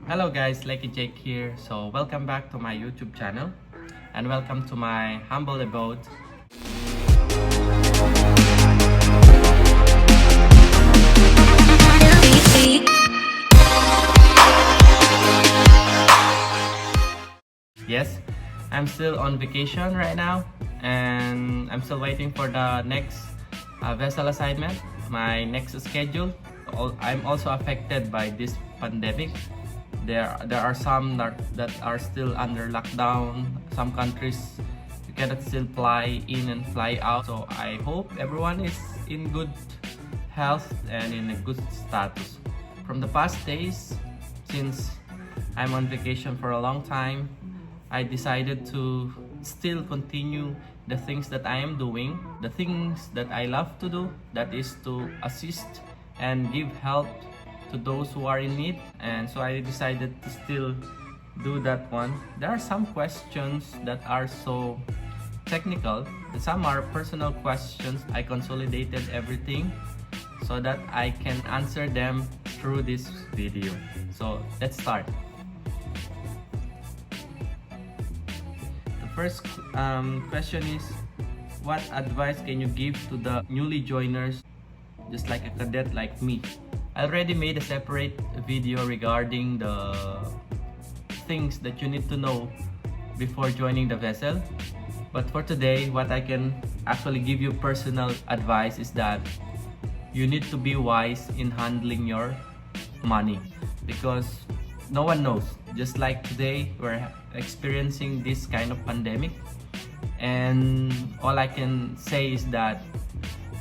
Hello guys, Lecky Jake here. So welcome back to my YouTube channel and welcome to my humble abode. Yes, I'm still on vacation right now and I'm still waiting for the next vessel assignment, my next schedule. I'm also affected by this pandemic. There are some that are still under lockdown. Some countries you cannot still fly in and fly out. So I hope everyone is in good health and in a good status. From the past days, since I'm on vacation for a long time, I decided to still continue the things that I am doing, the things that I love to do, that is to assist and give help to those who are in need. And so I decided to still do that one. There are some questions that are so technical, some are personal questions. I consolidated everything so that I can answer them through this video. So let's start. The first question is, what advice can you give to the newly joiners, just like a cadet like me? I already made a separate video regarding the things that you need to know before joining the vessel. But for today, what I can actually give you personal advice is that you need to be wise in handling your money, because no one knows. Just like today, we're experiencing this kind of pandemic, and all I can say is that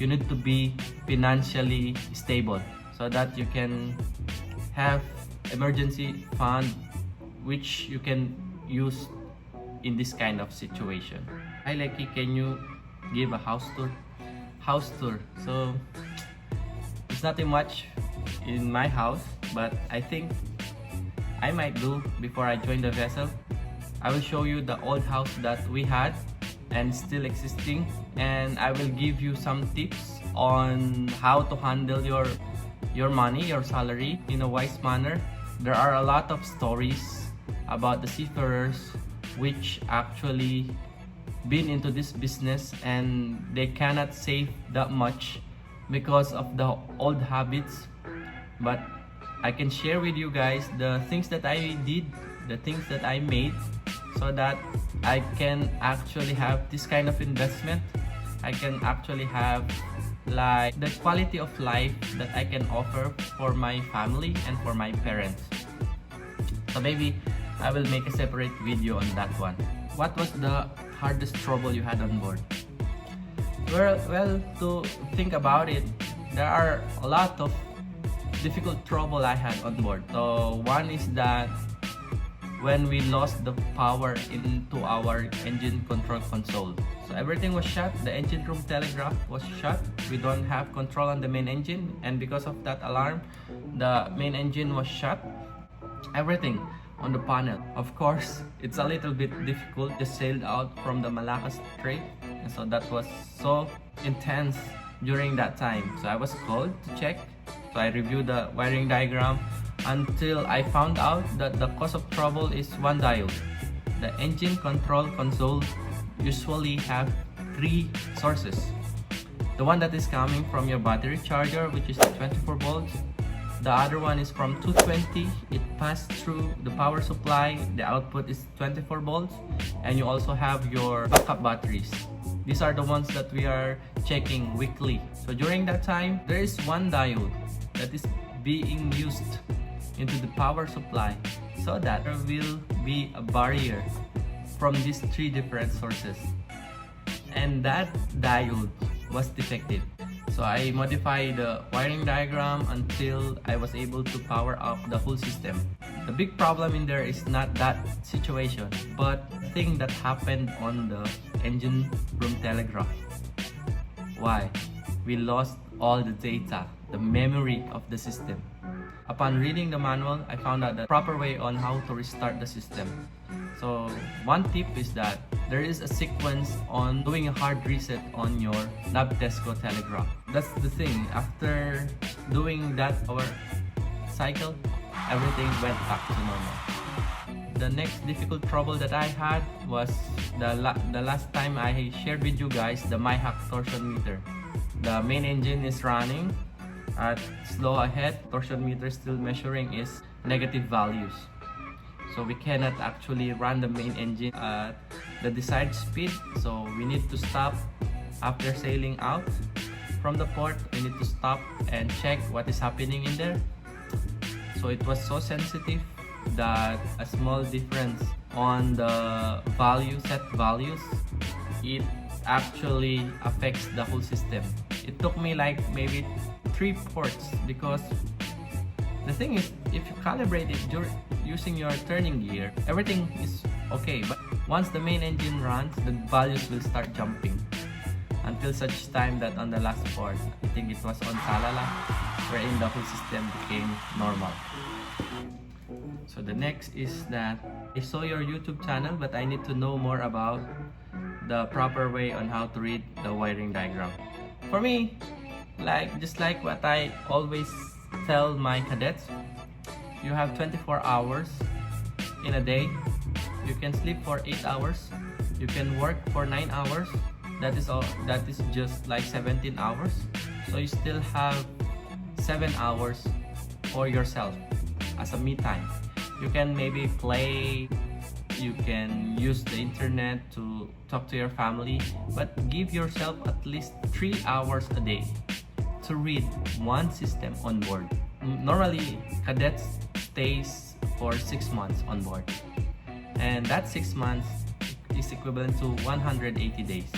you need to be financially stable so that you can have emergency fund which you can use in this kind of situation. Hi Lecky, can you give a house tour? House tour. So it's nothing much in my house, but I think I might do before I join the vessel. I will show you the old house that we had and still existing, and I will give you some tips on how to handle your money, your salary in a wise manner. There are a lot of stories about the seafarers which actually been into this business and they cannot save that much because of the old habits. But I can share with you guys the things that I did, the things that I made, so that I can actually have this kind of investment. I can actually have like the quality of life that I can offer for my family and for my parents. So maybe I will make a separate video on that one. What was the hardest trouble you had on board? Well, to think about it, there are a lot of difficult trouble I had on board. So one is that when we lost the power into our engine control console. So everything was shut, the engine room telegraph was shut, we don't have control on the main engine, and because of that alarm, the main engine was shut. Everything on the panel. Of course, it's a little bit difficult. Just sailed out from the Malacca Strait, and so that was so intense during that time. So I was called to check. So I reviewed the wiring diagram until I found out that the cause of trouble is one diode. The engine control console usually have three sources. The one that is coming from your battery charger, which is 24 volts. The other one is from 220. It passed through the power supply. The output is 24 volts. And you also have your backup batteries. These are the ones that we are checking weekly. So during that time, there is one diode that is being used into the power supply, so that there will be a barrier from these three different sources, and that diode was defective. So I modified the wiring diagram until I was able to power up the whole system. The big problem in there is not that situation, but the thing that happened on the engine room telegraph. Why? We lost all the data, the memory of the system. Upon reading the manual, I found out the proper way on how to restart the system. So one tip is that there is a sequence on doing a hard reset on your Nabtesco telegraph. That's the thing. After doing that power cycle, everything went back to normal. The next difficult trouble that I had was the last time I shared with you guys the MyHack torsion meter. The main engine is running at slow ahead. Torsion meter still measuring is negative values. So we cannot actually run the main engine at the desired speed. So we need to stop after sailing out from the port. We need to stop and check what is happening in there. So it was so sensitive that a small difference on the set values, it actually affects the whole system. It took me like maybe 3 ports, because the thing is, if you calibrate it using your turning gear, everything is okay, but once the main engine runs, the values will start jumping until such time that on the last port, I think it was on Salala, wherein the whole system became normal. So the next is that I saw your YouTube channel, but I need to know more about the proper way on how to read the wiring diagram. For me, just like what I always tell my cadets, you have 24 hours in a day. You can sleep for 8 hours. You can work for 9 hours. That is all. That is just like 17 hours. So you still have 7 hours for yourself as a me time. You can maybe play, you can use the internet to talk to your family, but give yourself at least 3 hours a day to read one system on board. Normally, cadets stays for 6 months on board, and that 6 months is equivalent to 180 days.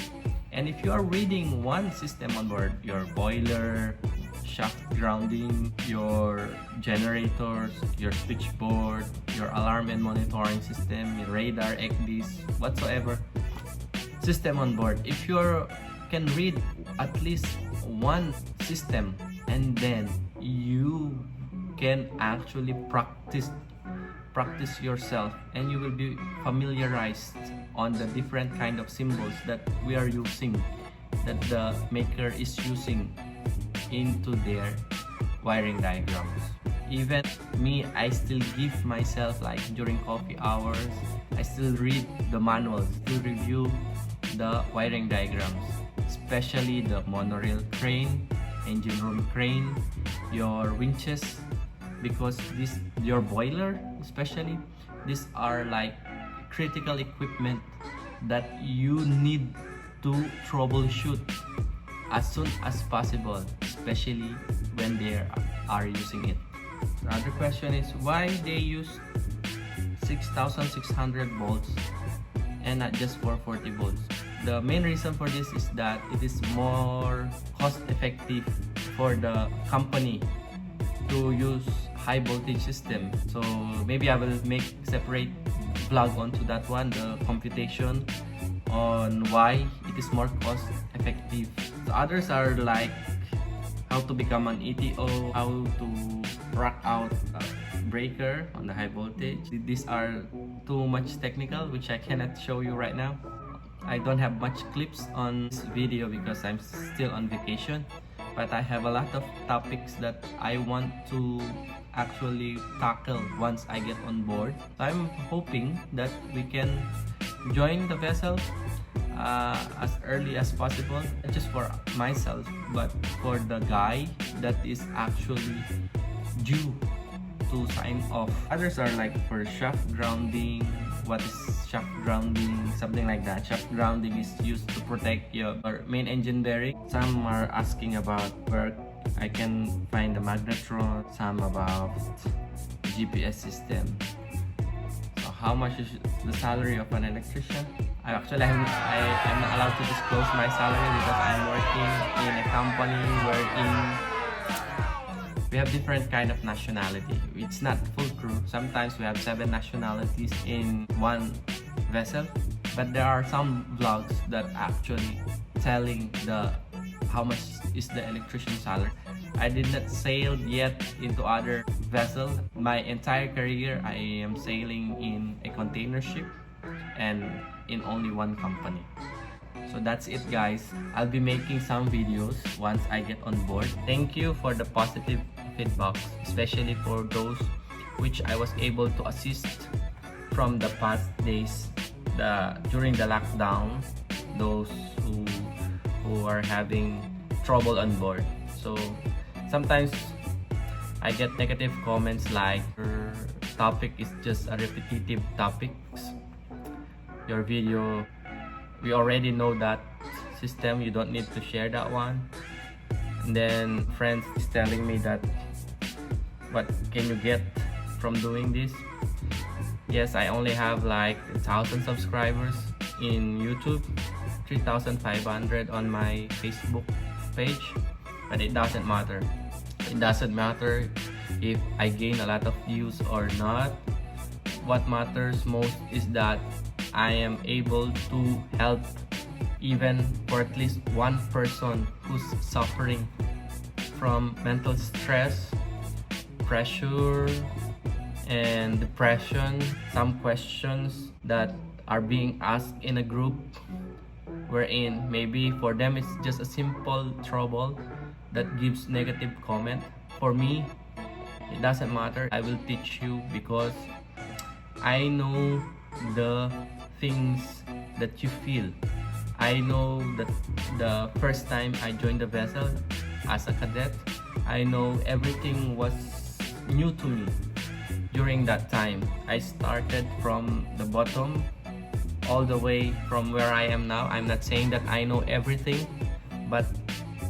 And if you are reading one system on board, your boiler, shaft grounding, your generators, your switchboard, your alarm and monitoring system, your radar, ECDs, whatsoever system on board, if you can read at least one system, and then you can actually practice yourself, and you will be familiarized on the different kind of symbols that we are using, that the maker is using into their wiring diagrams. Even me, I still give myself, like during coffee hours, I still read the manuals, still review the wiring diagrams, especially the monorail crane, engine room crane, your winches, because your boiler especially, these are like critical equipment that you need to troubleshoot as soon as possible, especially when they are using it. The other question is why they use 6600 volts and not just 440 volts. The main reason for this is that it is more cost effective for the company to use high voltage system. So maybe I will make separate vlog onto that one, the computation on why it is more cost effective. The others are like how to become an ETO, how to rock out a breaker on the high voltage. These are too much technical, which I cannot show you right now. I don't have much clips on this video because I'm still on vacation, but I have a lot of topics that I want to actually tackle once I get on board. So I'm hoping that we can join the vessel as early as possible, not just for myself but for the guy that is actually due to sign off. Others are like for shaft grounding. What is shaft grounding? Something like that. Shaft grounding is used to protect your main engine bearing. Some are asking about where I can find the magnetron, some about GPS system. So how much is the salary of an electrician? I'm not allowed to disclose my salary because I'm working in a company wherein we have different kind of nationality. It's not full crew. Sometimes we have 7 nationalities in one vessel. But there are some vlogs that actually telling how much is the electrician salary. I did not sail yet into other vessels. My entire career, I am sailing in a container ship and in only one company. So that's it, guys. I'll be making some videos once I get on board. Thank you for the positive feedback, especially for those which I was able to assist from the past days during the lockdown, those who are having trouble on board. So sometimes I get negative comments like your topic is just a repetitive topics. Your video, we already know that system, you don't need to share that one. And then friends is telling me that what can you get from doing this? Yes, I only have like 1,000 subscribers in YouTube, 3,500 on my Facebook page, but it doesn't matter. It doesn't matter if I gain a lot of views or not. What matters most is that I am able to help even for at least one person who's suffering from mental stress, pressure, and depression. Some questions that are being asked in a group wherein maybe for them it's just a simple trouble that gives negative comment. For me, it doesn't matter. I will teach you because I know the things that you feel. I know that the first time I joined the vessel as a cadet, I know everything was new to me. During that time, I started from the bottom all the way from where I am now. I'm not saying that I know everything, but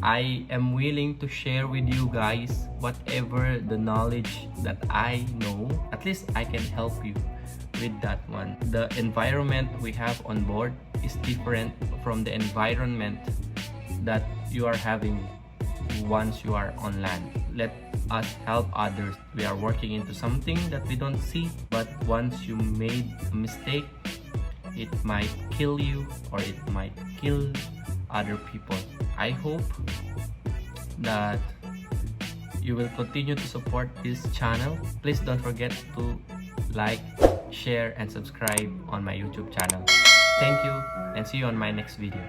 I am willing to share with you guys whatever the knowledge that I know. At least I can help you with that one. The environment we have on board is different from the environment that you are having once you are on land. Let us help others. We are working into something that we don't see, but once you made a mistake, it might kill you or it might kill other people. I hope that you will continue to support this channel. Please don't forget to like, share, and subscribe on my YouTube channel. Thank you and see you on my next video.